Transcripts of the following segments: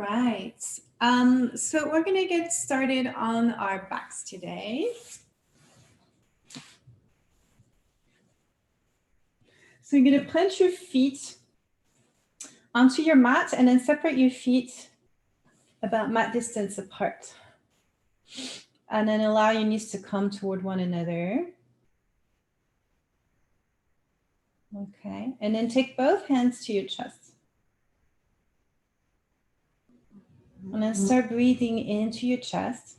right. So we're going to get started on our backs today. So you're going to plant your feet onto your mat and then separate your feet about mat distance apart. And then allow your knees to come toward one another. Okay, and then take both hands to your chest. And then start breathing into your chest.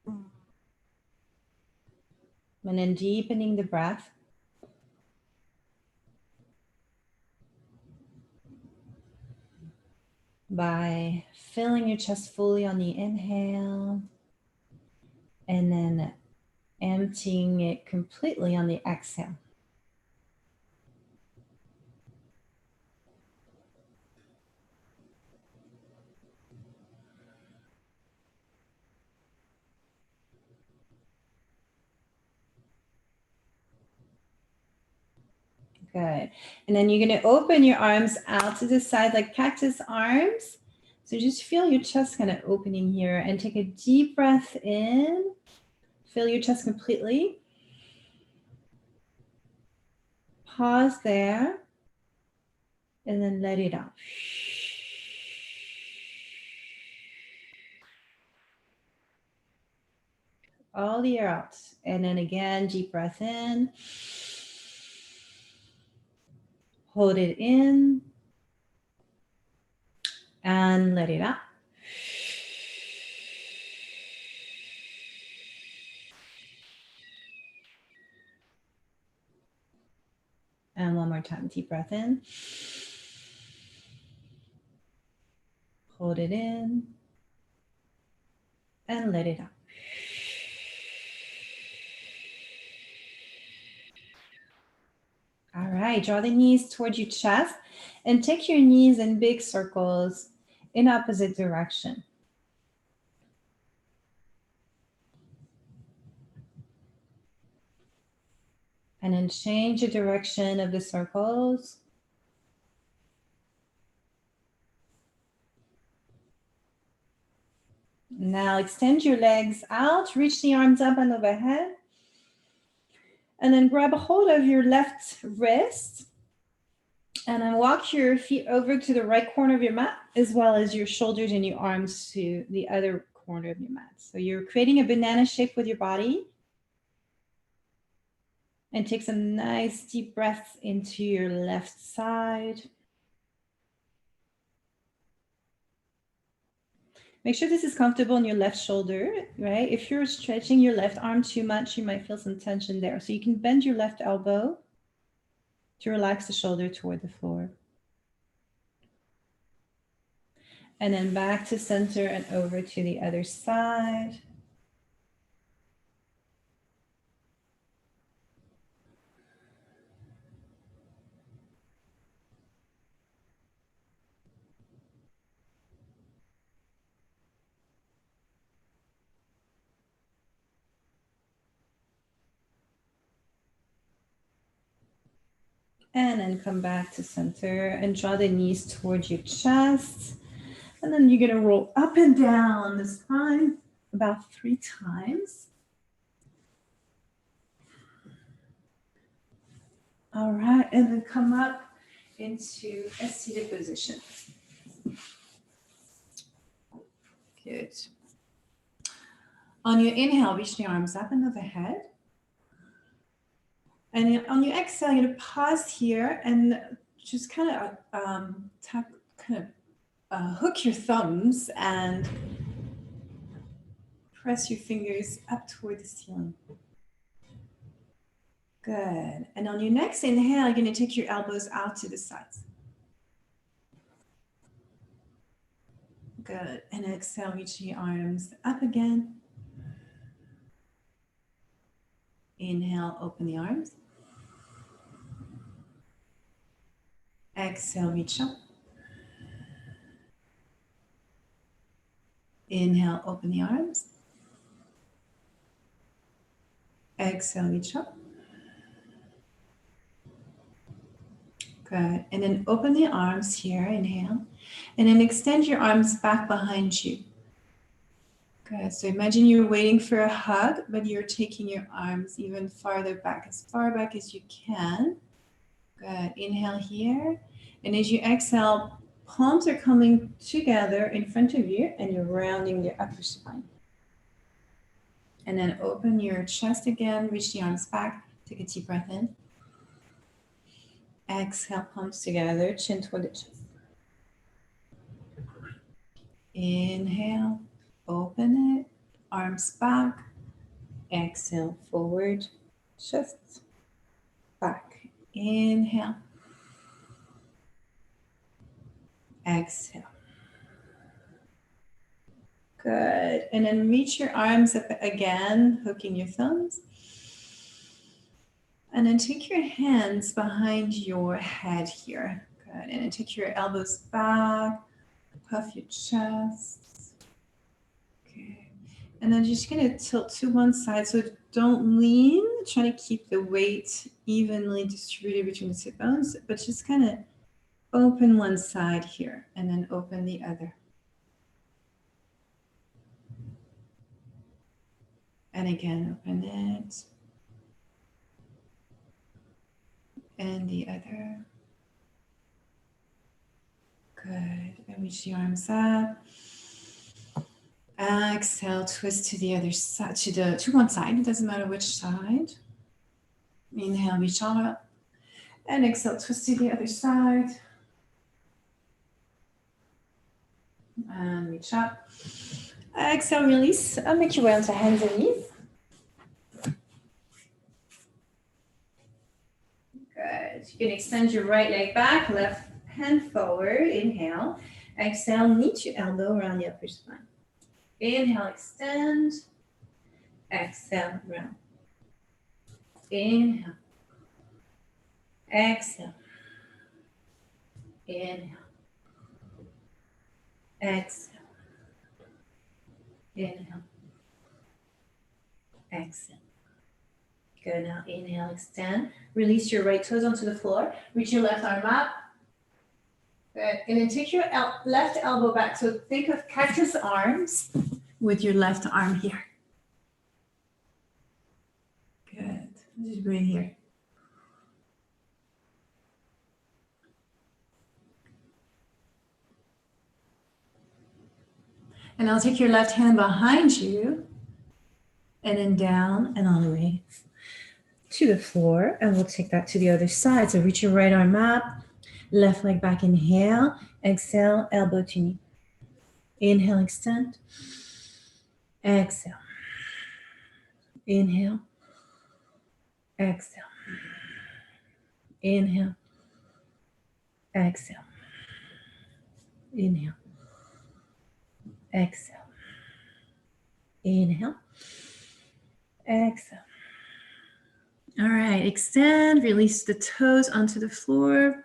And then deepening the breath. By filling your chest fully on the inhale. And then emptying it completely on the exhale. Good. And then you're going to open your arms out to the side like cactus arms. So just feel your chest kind of opening here and take a deep breath in. Fill your chest completely. Pause there. And then let it out. All the air out. And then again, deep breath in. Hold it in. And let it out. And one more time, deep breath in. Hold it in. And let it out. All right, draw the knees towards your chest and take your knees in big circles in opposite direction. And then change the direction of the circles. Now extend your legs out, reach the arms up and overhead. And then grab a hold of your left wrist. And then walk your feet over to the right corner of your mat, as well as your shoulders and your arms to the other corner of your mat. So you're creating a banana shape with your body. And take some nice deep breaths into your left side. Make sure this is comfortable in your left shoulder, right? If you're stretching your left arm too much, you might feel some tension there. So you can bend your left elbow to relax the shoulder toward the floor. And then back to center and over to the other side. And then come back to center and draw the knees towards your chest. And then you're going to roll up and down the spine about 3 times. All right, and then come up into a seated position. Good. On your inhale, reach the arms up and overhead. And on your exhale, you're going to pause here and just kind of hook your thumbs and press your fingers up toward the ceiling. Good. And on your next inhale, you're going to take your elbows out to the sides. Good. And exhale, reach your arms up again. Inhale, open the arms. Exhale, reach up. Inhale, open the arms. Exhale, reach up. Good. And then open the arms here, inhale. And then extend your arms back behind you. Good. So imagine you're waiting for a hug, but you're taking your arms even farther back, as far back as you can. Good. Inhale here. And as you exhale, palms are coming together in front of you and you're rounding the upper spine. And then open your chest again, reach the arms back, take a deep breath in. Exhale, palms together, chin toward the chest. Inhale, open it, arms back. Exhale, forward, chest, back. Inhale. Exhale. Good. And then reach your arms up again, hooking your thumbs. And then take your hands behind your head here. Good. And then take your elbows back, puff your chest. Okay. And then just gonna tilt to one side. So don't lean, try to keep the weight evenly distributed between the sit bones, but just kind of open one side here and then open the other. And again, open it. And the other. Good. And reach the arms up. Exhale, twist to the other side, to one side. It doesn't matter which side. Inhale, reach up. And exhale, twist to the other side. And reach up. Exhale, release. And make your way onto hands and knees. Good. You can extend your right leg back, left hand forward. Inhale. Exhale, knee to elbow around the upper spine. Inhale, extend. Exhale, round. Inhale. Exhale. Inhale. Exhale. Inhale. Exhale. Good. Now inhale, extend. Release your right toes onto the floor. Reach your left arm up. Good. And then take your left elbow back. So think of cactus arms with your left arm here. Good. Just breathe here. And I'll take your left hand behind you and then down and all the way to the floor. And we'll take that to the other side. So reach your right arm up, left leg back, inhale, exhale, elbow to knee. Inhale, extend. Exhale. Inhale. Exhale. Inhale. Exhale. Inhale. Exhale. Inhale. Exhale. All right, extend, release the toes onto the floor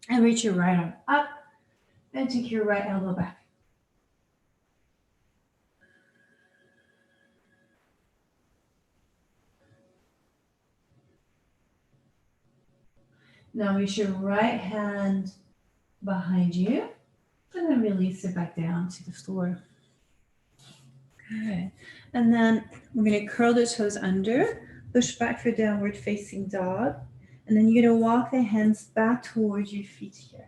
and reach your right arm up and take your right elbow back. Now reach your right hand behind you and then release it back down to the floor. Good. And then we're going to curl the toes under, push back for downward facing dog. And then you're going to walk the hands back towards your feet here.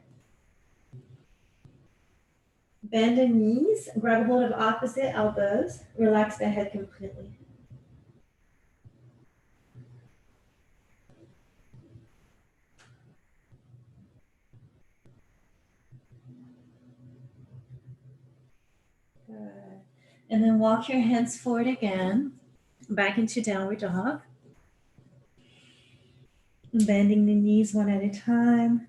Bend the knees, grab hold of opposite elbows, relax the head completely. Good. And then walk your hands forward again, back into downward dog. Bending the knees one at a time.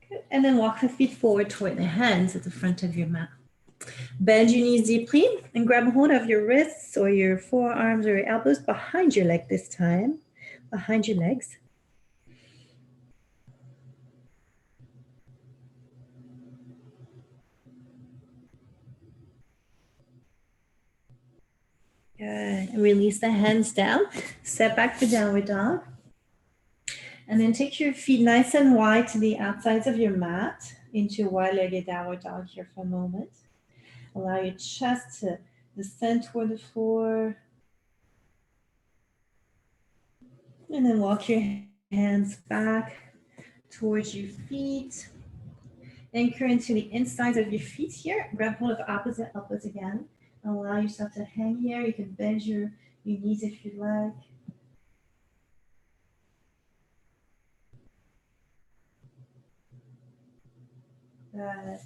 Good. And then walk the feet forward toward the hands at the front of your mat. Bend your knees deeply and grab a hold of your wrists or your forearms or your elbows behind your leg this time, behind your legs. Good. Release the hands down. Step back for downward dog. And then take your feet nice and wide to the outsides of your mat into wide-legged downward dog here for a moment. Allow your chest to descend toward the floor. And then walk your hands back towards your feet. Anchor into the insides of your feet here. Grab hold of opposite elbows again. Allow yourself to hang here. You can bend your knees if you like. Good.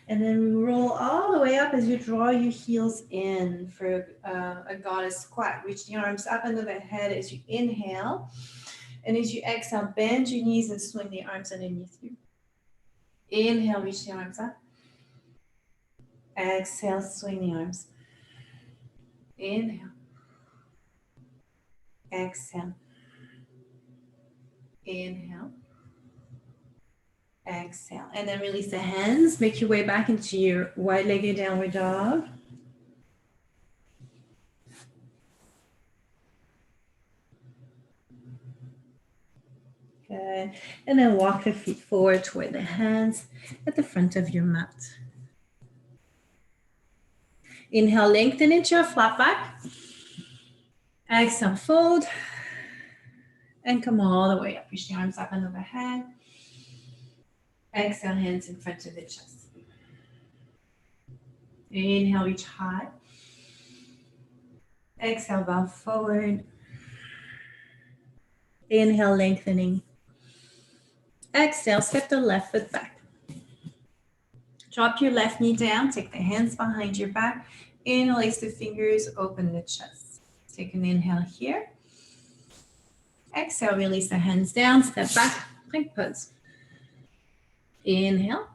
And then roll all the way up as you draw your heels in for a goddess squat. Reach the arms up and overhead as you inhale. And as you exhale, bend your knees and swing the arms underneath you. Inhale, reach the arms up. Exhale, swing the arms. Inhale. Exhale. Inhale. Exhale. And then release the hands. Make your way back into your wide-legged downward dog. Good. And then walk the feet forward toward the hands at the front of your mat. Inhale, lengthen into a flat back. Exhale, fold. And come all the way up. Reach the arms up and overhead. Exhale, hands in front of the chest. Inhale, reach high. Exhale, bow forward. Inhale, lengthening. Exhale, step the left foot back. Drop your left knee down. Take the hands behind your back. Interlace the fingers, open the chest. Take an inhale here. Exhale, release the hands down. Step back, plank pose. Inhale.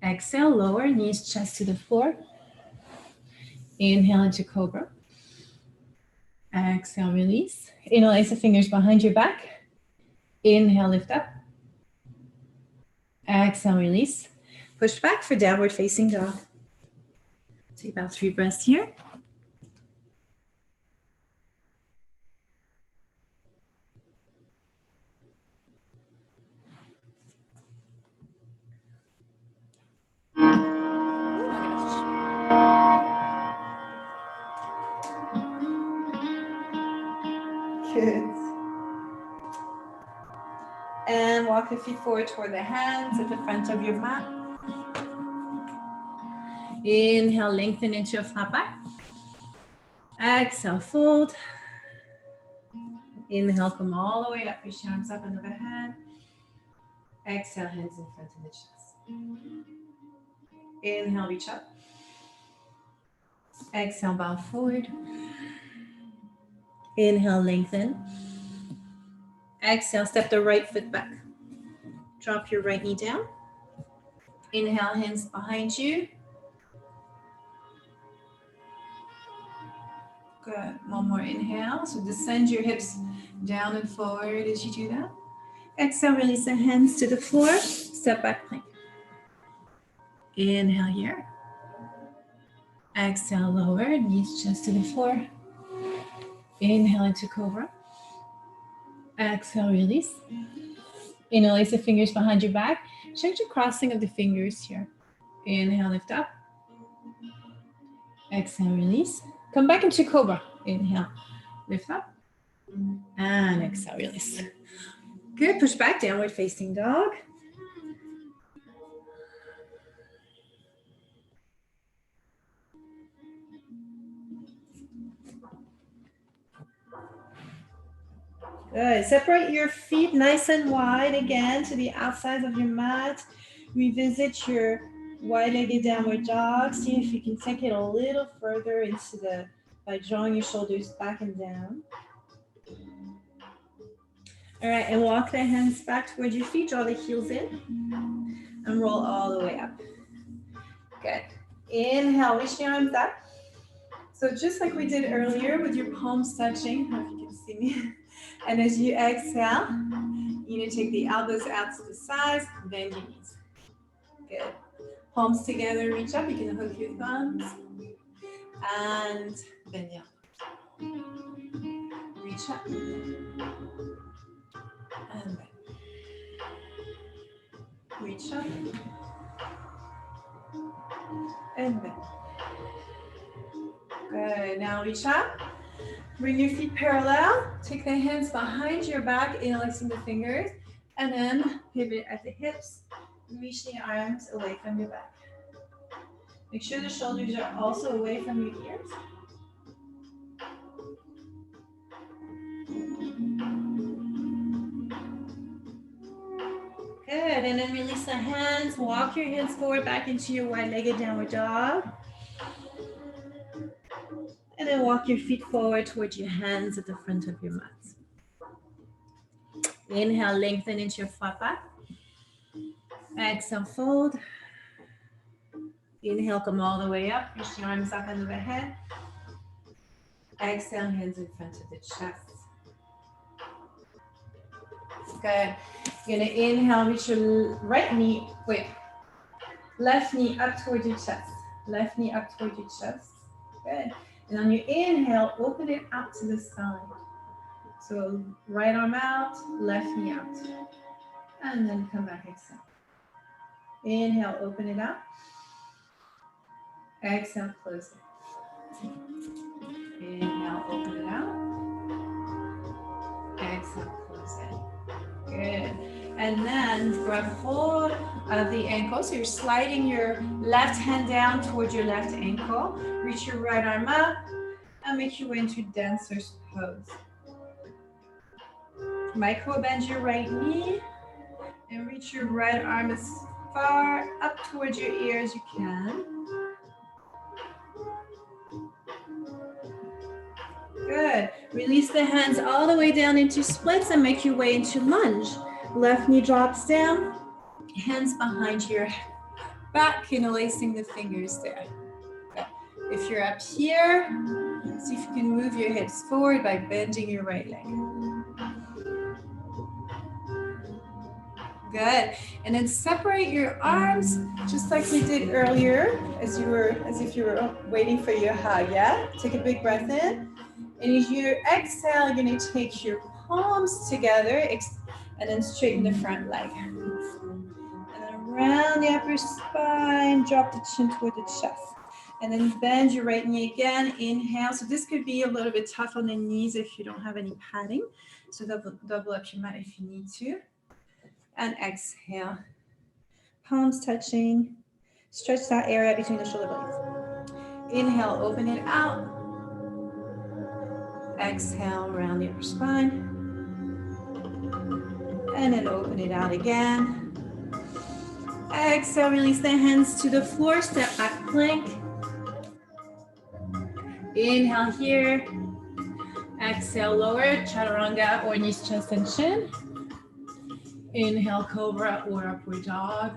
Exhale, lower knees, chest to the floor. Inhale into cobra. Exhale, release. Interlace the fingers behind your back. Inhale, lift up. Exhale, release. Push back for downward facing dog. Take about 3 breaths here. Good. And walk the feet forward toward the hands at the front of your mat. Inhale, lengthen into a flat back. Exhale, fold. Inhale, come all the way up. Reach your arms up and overhead. Exhale, hands in front of the chest. Inhale, reach up. Exhale, bow forward. Inhale, lengthen. Exhale, step the right foot back. Drop your right knee down. Inhale, hands behind you. Good. One more inhale. So descend your hips down and forward as you do that. Exhale, release the hands to the floor. Step back plank. Inhale here. Exhale, lower, knees, chest to the floor. Inhale into cobra. Exhale, release. Interlace the fingers behind your back. Check your crossing of the fingers here. Inhale, lift up. Exhale, release. Come back into cobra. Inhale, lift up. And exhale, release. Good. Push back, downward facing dog. Good. Separate your feet nice and wide again to the outsides of your mat. Revisit your wide-legged downward dog. See if you can take it a little further into by drawing your shoulders back and down. All right, and walk the hands back towards your feet. Draw the heels in and roll all the way up. Good. Inhale, reach the arms up. So just like we did earlier with your palms touching, I don't know if you can see me. And as you exhale, you're going to take the elbows out to the sides, bend your knees. Good. Palms together, reach up. You can hook your thumbs and bend the elbows. Reach up. And back. Reach up. And back. Good. Now reach up. Bring your feet parallel. Take the hands behind your back, interlacing the fingers. And then pivot at the hips. Reach the arms away from your back. Make sure the shoulders are also away from your ears. Good, and then release the hands. Walk your hands forward back into your wide-legged downward dog. And then walk your feet forward towards your hands at the front of your mat. Inhale, lengthen into your flat back. Exhale, fold. Inhale, come all the way up. Push your arms up and overhead. Exhale, hands in front of the chest. Good. You're gonna inhale, reach your left knee up towards your chest. Left knee up towards your chest. Good. And on your inhale, open it out to the side. So right arm out, left knee out. And then come back, exhale. Inhale, open it up. Exhale, close it. Inhale, open it out. Exhale, close it. Good. And then grab hold of the ankle. So you're sliding your left hand down towards your left ankle. Reach your right arm up and make your way into dancer's pose. Micro bend your right knee and reach your right arm as far up towards your ear as you can. Good. Release the hands all the way down into splits and make your way into lunge. Left knee drops down, hands behind your back, interlacing the fingers there. Good. If you're up here, see if you can move your hips forward by bending your right leg. Good. And then separate your arms just like we did earlier as if you were waiting for your hug, yeah? Take a big breath in. And as you exhale, you're going to take your palms together and then straighten the front leg. And then around the upper spine, drop the chin toward the chest. And then bend your right knee again. Inhale. So this could be a little bit tough on the knees if you don't have any padding. So double up your mat if you need to. And exhale. Palms touching. Stretch that area between the shoulder blades. Inhale, open it out. Exhale, around the upper spine. And then open it out again. Exhale, release the hands to the floor, step back plank. Inhale here. Exhale, lower, chaturanga or knees, chest, and chin. Inhale, cobra or upward dog.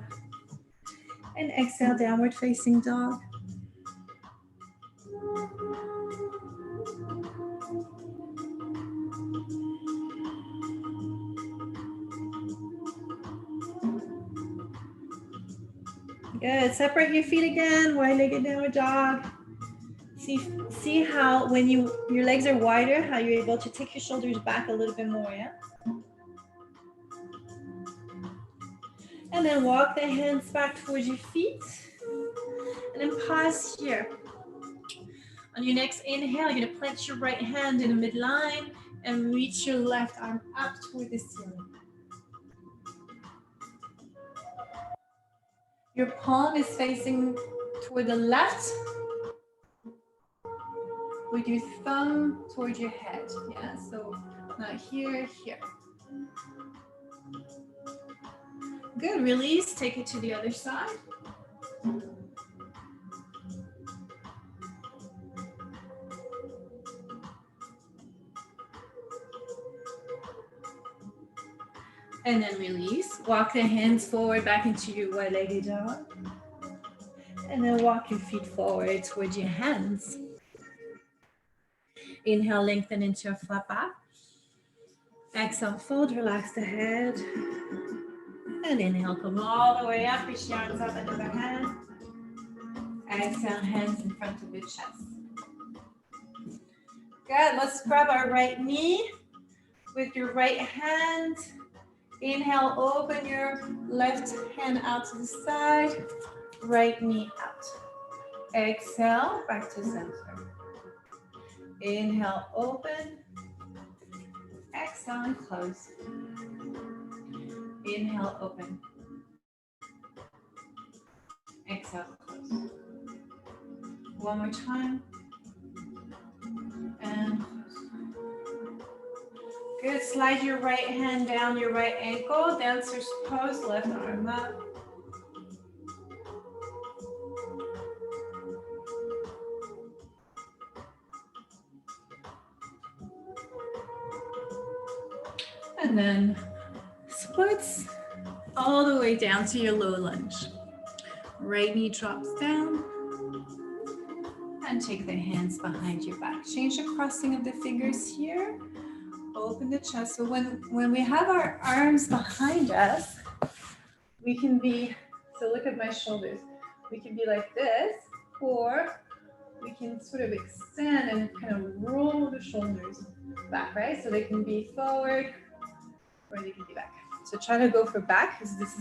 And exhale, downward facing dog. Good. Separate your feet again. Wide-legged downward dog. See how when your legs are wider, how you're able to take your shoulders back a little bit more, yeah? And then walk the hands back towards your feet. And then pause here. On your next inhale, you're going to plant your right hand in the midline and reach your left arm up toward the ceiling. Your palm is facing toward the left with your thumb toward your head. Yeah, so not here, here. Good, release, take it to the other side. And then release. Walk the hands forward back into your wide-legged dog. And then walk your feet forward towards your hands. Inhale, lengthen into a flat back. Exhale, fold, relax the head. And inhale, come all the way up, reach your arms up and overhead. Exhale, hands in front of your chest. Good. Let's grab our right knee with your right hand. Inhale, open your left hand out to the side. Right knee out. Exhale, back to center. Inhale, open. Exhale and close. Inhale, open. Exhale, close. One more time. And close. Good. Slide your right hand down your right ankle. Dancer's pose, left arm up. And then splits all the way down to your low lunge. Right knee drops down. And take the hands behind your back. Change the crossing of the fingers here. Open the chest. So when we have our arms behind us, we can be, so look at my shoulders. We can be like this, or we can sort of extend and kind of roll the shoulders back, right? So they can be forward, or they can be back. So try to go for back, because this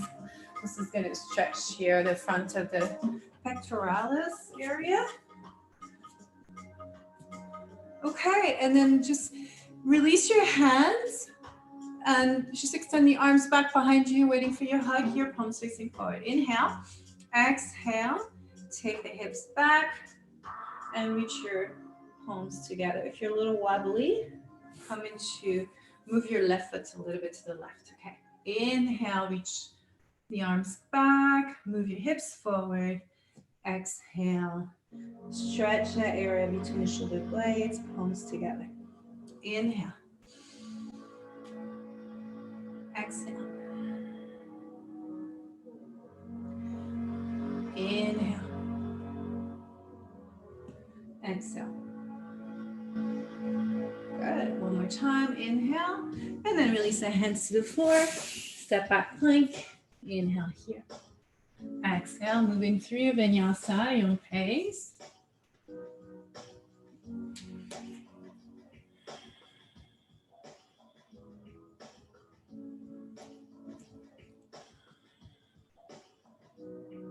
is going to stretch here, the front of the pectoralis area. Okay, and then just release your hands and just extend the arms back behind you, waiting for your hug, your palms facing forward. Inhale, exhale, take the hips back and reach your palms together. If you're a little wobbly, come into, move your left foot a little bit to the left, okay? Inhale, reach the arms back, move your hips forward. Exhale, stretch that area between the shoulder blades, palms together. Inhale. Exhale. Inhale. Exhale. Good. One more time. Inhale. And then release the hands to the floor. Step back plank. Inhale here. Exhale. Moving through your vinyasa, your own pace.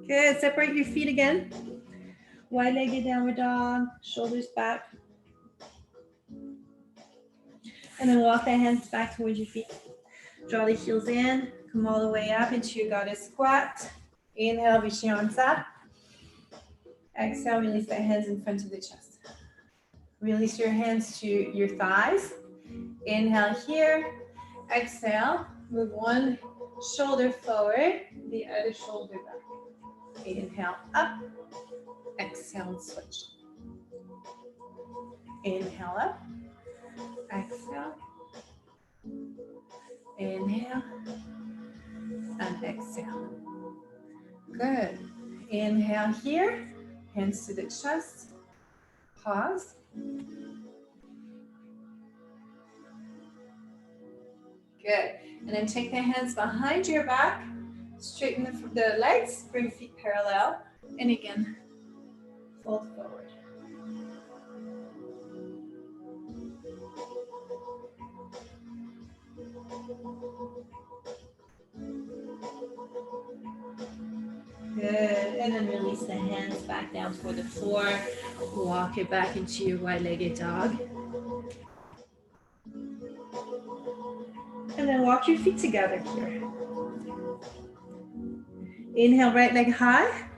Good. Separate your feet again. Wide-legged downward dog, shoulders back. And then walk the hands back towards your feet. Draw the heels in. Come all the way up into your goddess squat. Inhale, reach the arms up. Exhale, release the hands in front of the chest. Release your hands to your thighs. Inhale here. Exhale, move one shoulder forward, the other shoulder back. Inhale up. Exhale and switch. Inhale up. Exhale. Inhale. And exhale. Good. Inhale here. Hands to the chest. Pause. Good. And then take the hands behind your back. Straighten the legs. Bring feet parallel. And again, fold forward. Good. And then release the hands back down toward the floor. Walk it back into your wide-legged dog. And then walk your feet together here. Inhale, right leg high.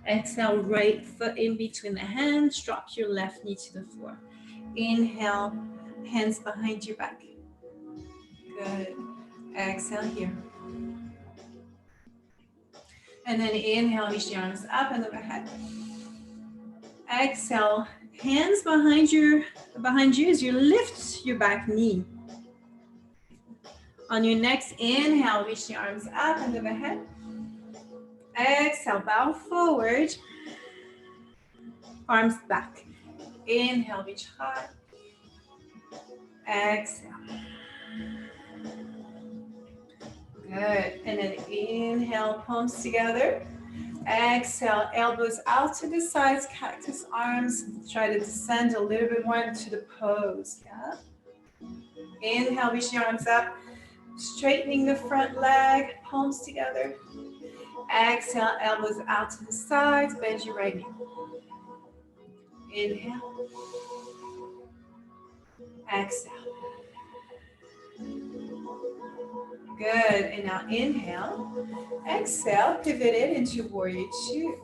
Exhale, right foot in between the hands. Drop your left knee to the floor. Inhale, hands behind your back. Good. Exhale here. And then inhale, reach the arms up and overhead. Exhale, hands behind you as you lift your back knee. On your next inhale, reach the arms up and overhead. Exhale, bow forward. Arms back. Inhale, reach high. Exhale. Good. And then inhale, palms together. Exhale, elbows out to the sides, cactus arms. Try to descend a little bit more into the pose. Yeah. Inhale, reach your arms up, straightening the front leg, palms together. Exhale, elbows out to the sides, bend your right knee. Inhale. Exhale. Good. And now inhale. Exhale, pivot it into warrior two.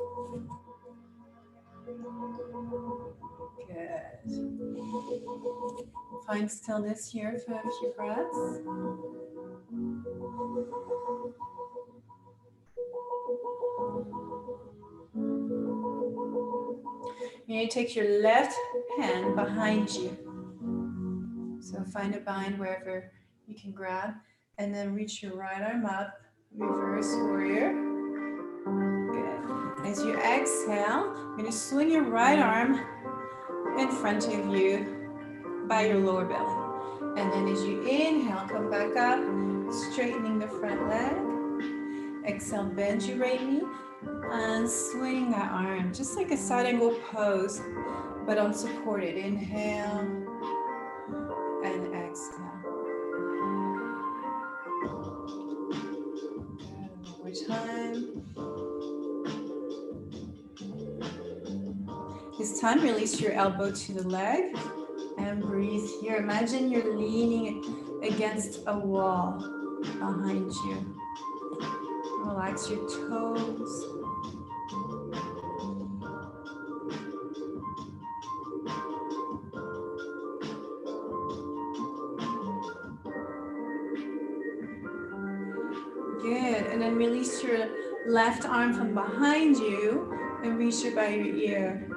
Good. Find stillness here for a few breaths. You're going to take your left hand behind you. So find a bind wherever you can grab. And then reach your right arm up. Reverse warrior. Good. As you exhale, you're going to swing your right arm in front of you by your lower belly. And then as you inhale, come back up, straightening the front leg. Exhale, bend your right knee and swing that arm, just like a side angle pose, but unsupported. Inhale and exhale. One more time. This time, release your elbow to the leg and breathe here. Imagine you're leaning against a wall behind you. Relax your toes. Good. And then release your left arm from behind you and reach it by your ear.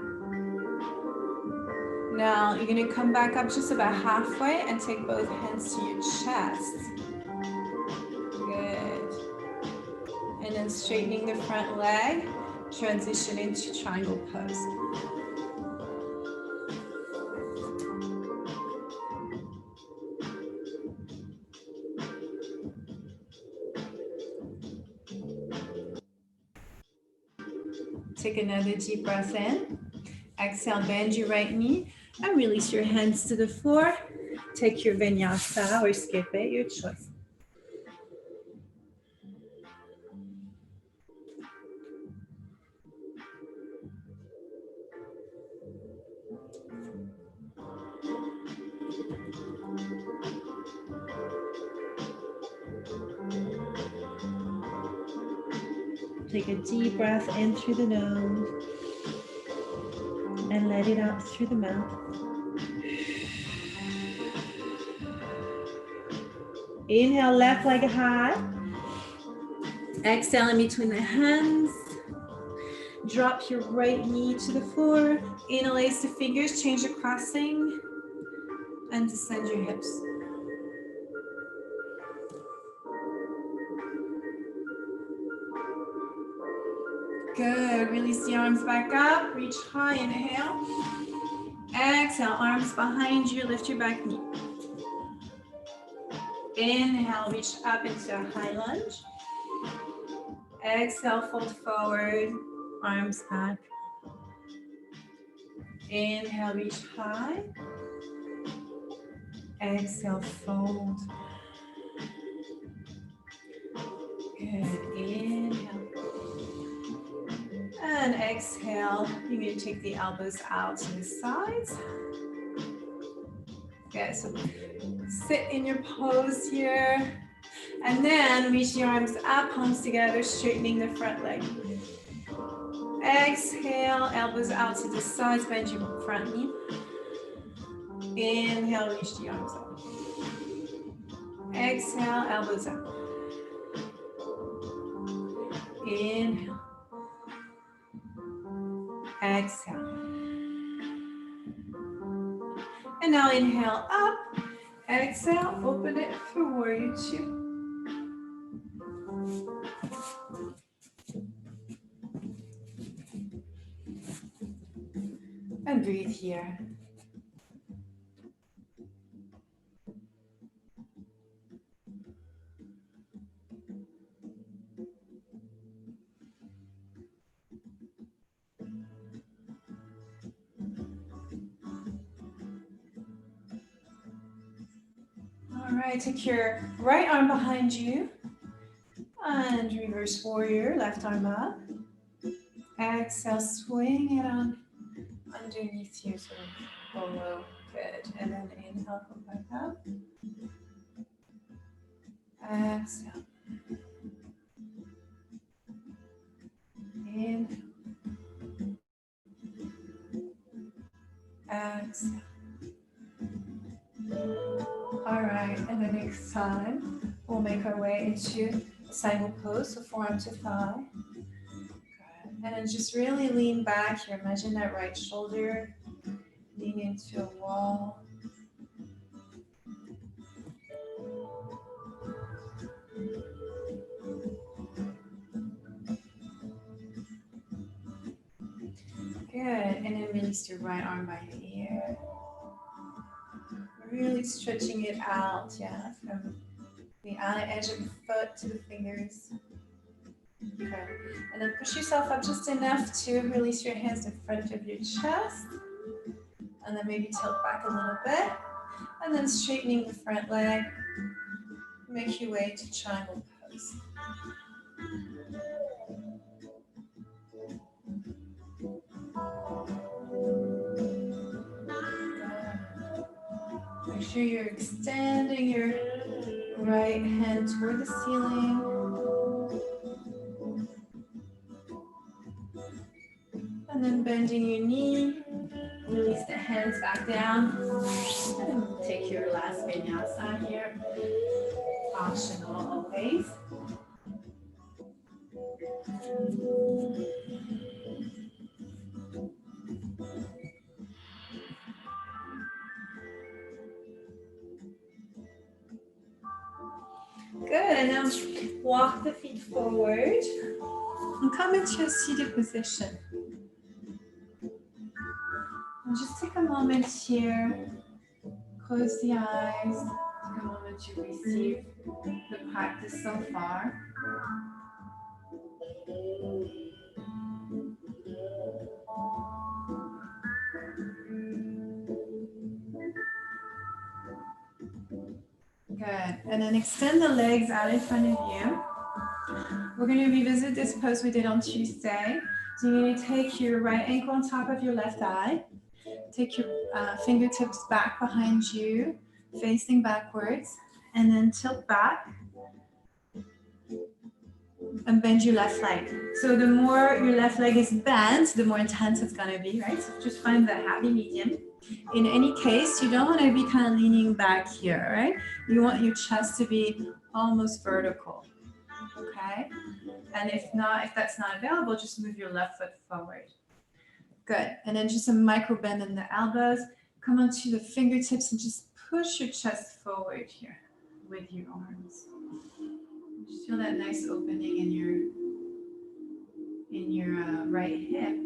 Now you're going to come back up just about halfway and take both hands to your chest. Good. And then straightening the front leg, transition into triangle pose. Take another deep breath in. Exhale, bend your right knee and release your hands to the floor. Take your vinyasa or skip it, your choice. Take a deep breath in through the nose and let it out through the mouth. Inhale, left leg high. Exhale in between the hands. Drop your right knee to the floor. Interlace the fingers, change the crossing, and descend your hips. Good. Release the arms back up. Reach high. Inhale. Exhale. Arms behind you. Lift your back knee. Inhale. Reach up into a high lunge. Exhale. Fold forward. Arms back. Inhale. Reach high. Exhale. Fold. Good. Inhale. And exhale, you're going to take the elbows out to the sides. Okay, so sit in your pose here. And then reach your arms up, palms together, straightening the front leg. Exhale, elbows out to the sides, bend your front knee. Inhale, reach the arms up. Exhale, elbows up. Inhale. Exhale. And now inhale up. Exhale, open it for warrior two. And breathe here. right, take your right arm behind you and reverse warrior, left arm up. Exhale, swing it on underneath you, sort of below. Good. And then inhale, come back up. Exhale. Inhale. Exhale. All right, and the next time we'll make our way into single pose, so forearm to thigh. Good. And then just really lean back here. Imagine that right shoulder lean into a wall. Good, and then release your right arm by your ear. Really stretching it out, yeah, from the outer edge of the foot to the fingers. Okay, and then push yourself up just enough to release your hands in front of your chest. And then maybe tilt back a little bit. And then straightening the front leg. Make your way to triangle pose. Make sure you're extending your right hand toward the ceiling. And then bending your knee. Release the hands back down. And take your last vinyasa here. Optional always. Good, and now walk the feet forward and come into a seated position. And just take a moment here, close the eyes, take a moment to receive the practice so far. Good, and then extend the legs out in front of you. We're going to revisit this pose we did on Tuesday. So you're going to take your right ankle on top of your left eye. Take your fingertips back behind you, facing backwards, and then tilt back and bend your left leg. So the more your left leg is bent, the more intense it's going to be, right? So just find the happy medium. In any case, you don't want to be kind of leaning back here, right? You want your chest to be almost vertical, okay? And if that's not available, just move your left foot forward. Good, and then just a micro bend in the elbows. Come onto the fingertips and just push your chest forward here with your arms. Just feel that nice opening in your right hip.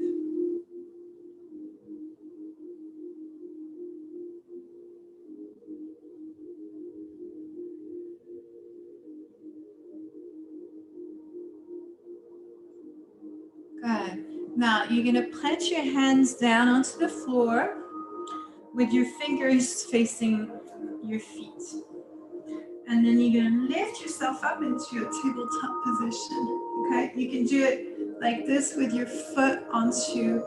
Good. Now you're going to plant your hands down onto the floor with your fingers facing your feet. And then you're going to lift yourself up into your tabletop position. Okay, you can do it like this with your foot onto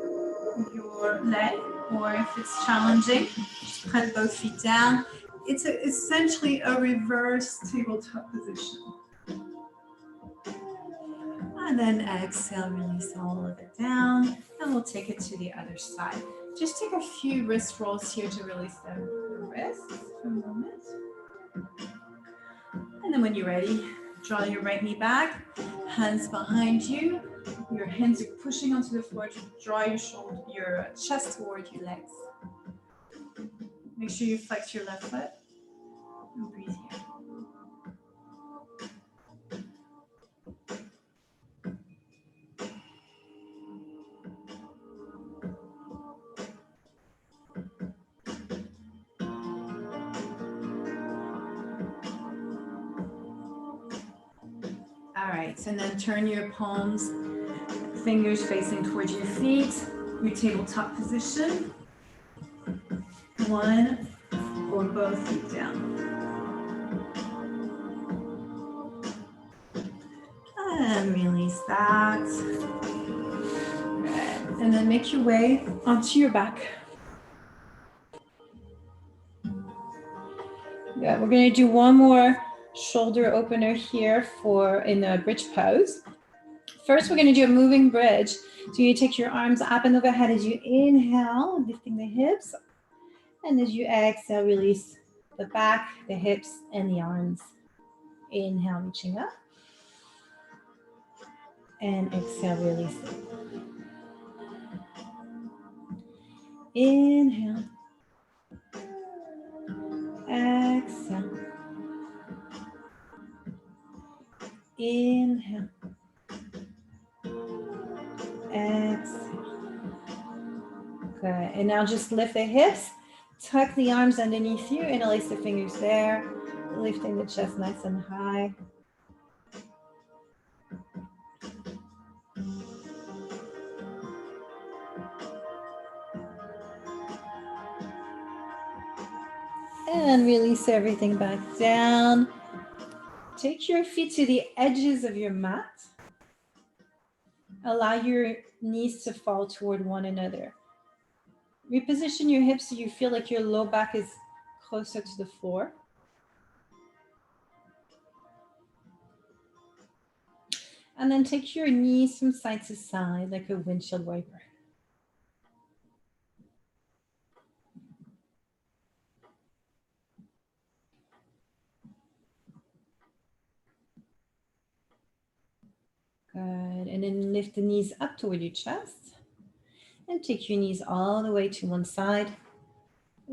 your leg, or if it's challenging, just plant both feet down. It's essentially a reverse tabletop position. And then exhale, release all of it down, and we'll take it to the other side. Just take a few wrist rolls here to release the wrists for a moment. And then when you're ready, draw your right knee back, hands behind you. Your hands are pushing onto the floor to draw your chest toward your legs. Make sure you flex your left foot and breathe here. All right, and then turn your palms, fingers facing towards your feet, your tabletop position. One or both feet down. And release that. Good. And then make your way onto your back. Yeah, we're going to do one more shoulder opener here in a bridge pose. First, we're going to do a moving bridge. So you take your arms up and overhead as you inhale, lifting the hips. And as you exhale, release the back, the hips, and the arms. Inhale, reaching up. And exhale, releasing. Inhale. Exhale. Inhale. Exhale. Good. And now just lift the hips. Tuck the arms underneath you. Interlace the fingers there. Lifting the chest nice and high. And release everything back down. Take your feet to the edges of your mat. Allow your knees to fall toward one another. Reposition your hips so you feel like your low back is closer to the floor. And then take your knees from side to side like a windshield wiper. Good. And then lift the knees up toward your chest. And take your knees all the way to one side.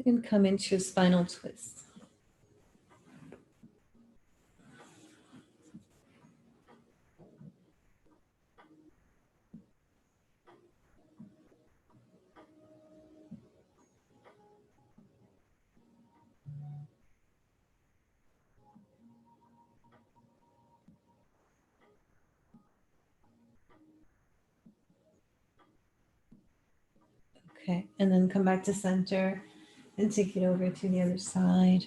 And come into a spinal twist. Okay, and then come back to center and take it over to the other side.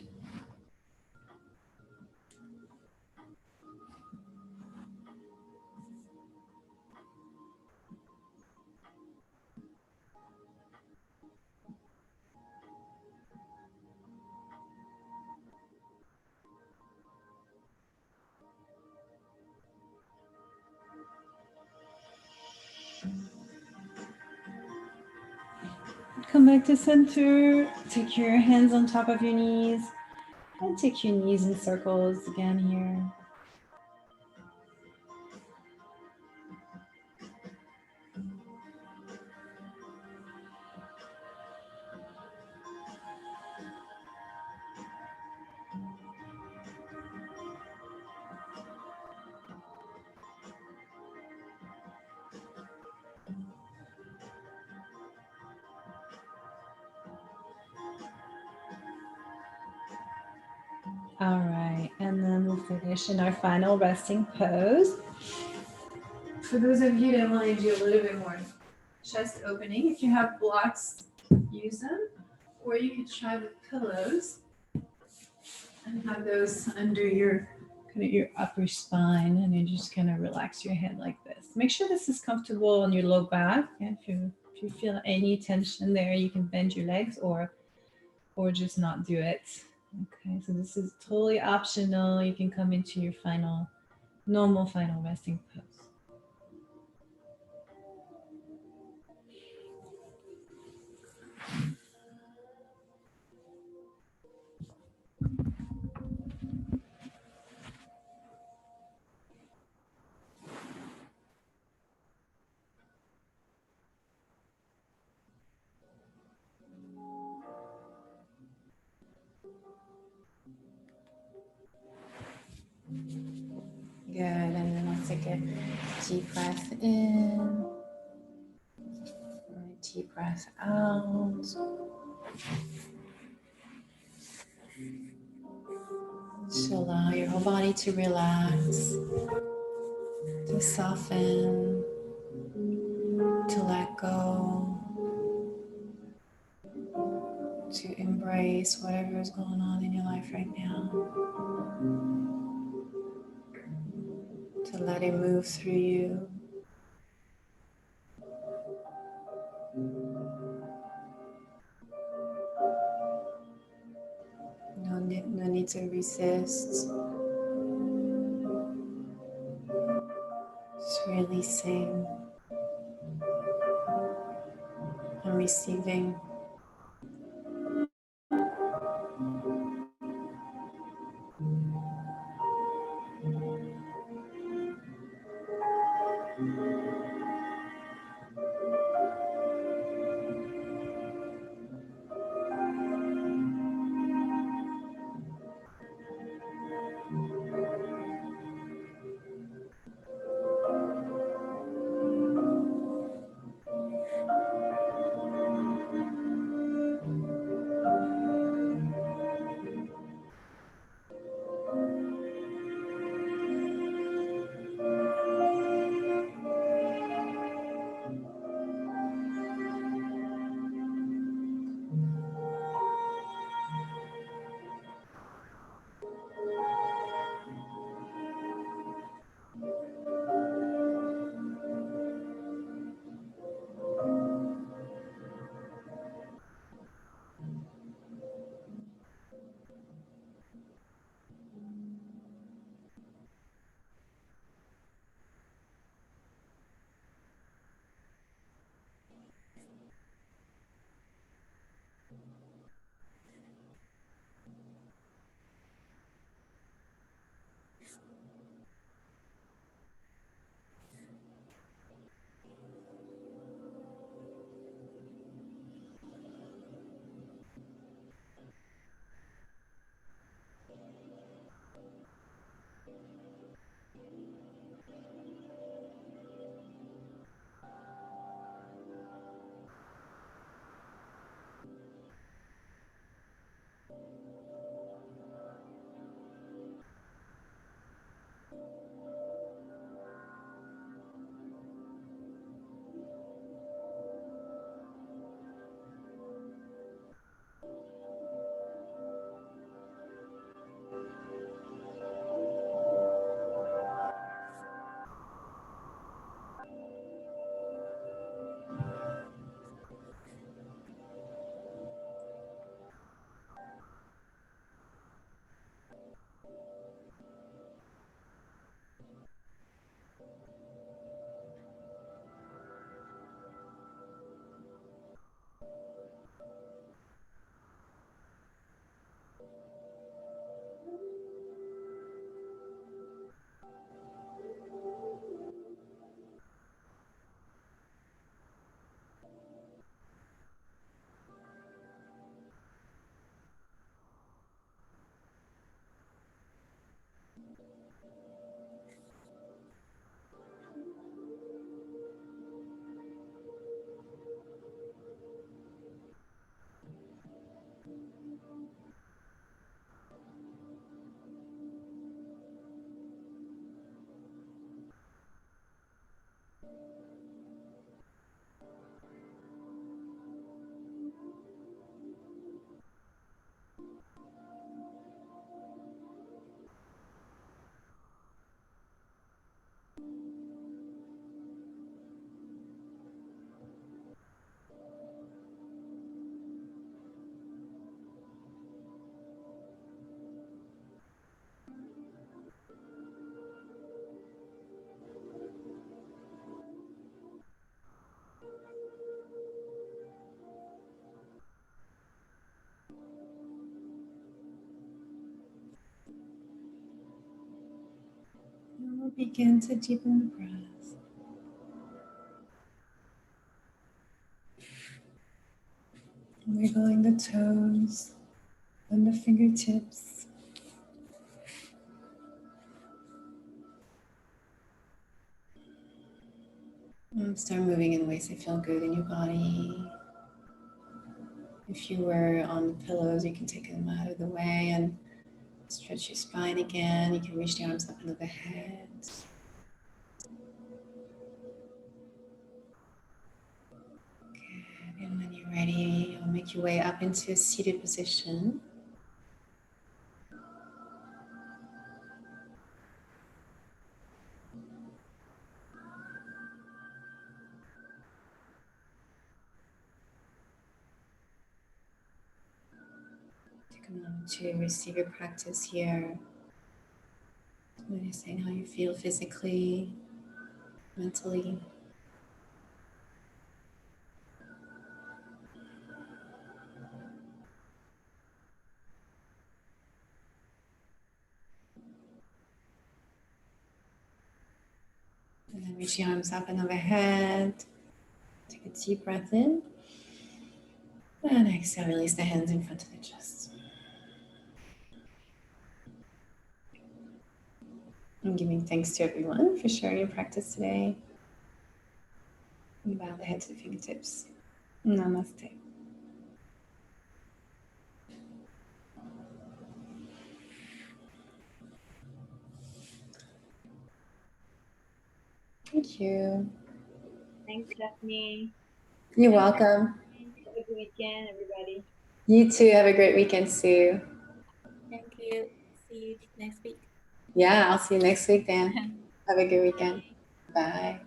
Come back to center. Take your hands on top of your knees and take your knees in circles again here. All right, and then we'll finish in our final resting pose. For those of you that want to do a little bit more chest opening, if you have blocks, use them, or you could try with pillows and have those under your upper spine, and you just kind of relax your head like this. Make sure this is comfortable on your low back. And if you feel any tension there, you can bend your legs or just not do it. Okay, so this is totally optional. You can come into your normal final resting pose. Good, and then let's take a deep breath in, and a deep breath out. So allow your whole body to relax, to soften, to let go, to embrace whatever is going on in your life right now. to let it move through you. No need to resist. Just releasing and receiving. And we'll begin to deepen the breath. Wiggling the toes and the fingertips. And start moving in ways that feel good in your body. If you were on the pillows, you can take them out of the way and stretch your spine again. You can reach the arms up and overhead. Good. And when you're ready, you'll make your way up into a seated position. Take a moment to receive your practice here. Noticing how you feel physically, mentally. And then reach the arms up and overhead. Take a deep breath in. And exhale, release the hands in front of the chest. I'm giving thanks to everyone for sharing your practice today. And bow the head to the fingertips. Namaste. Thank you. Thanks, Stephanie. You're welcome. Have a good weekend, everybody. You too. Have a great weekend, Sue. Thank you. See you next week. Yeah, I'll see you next week then. Have a good weekend. Bye.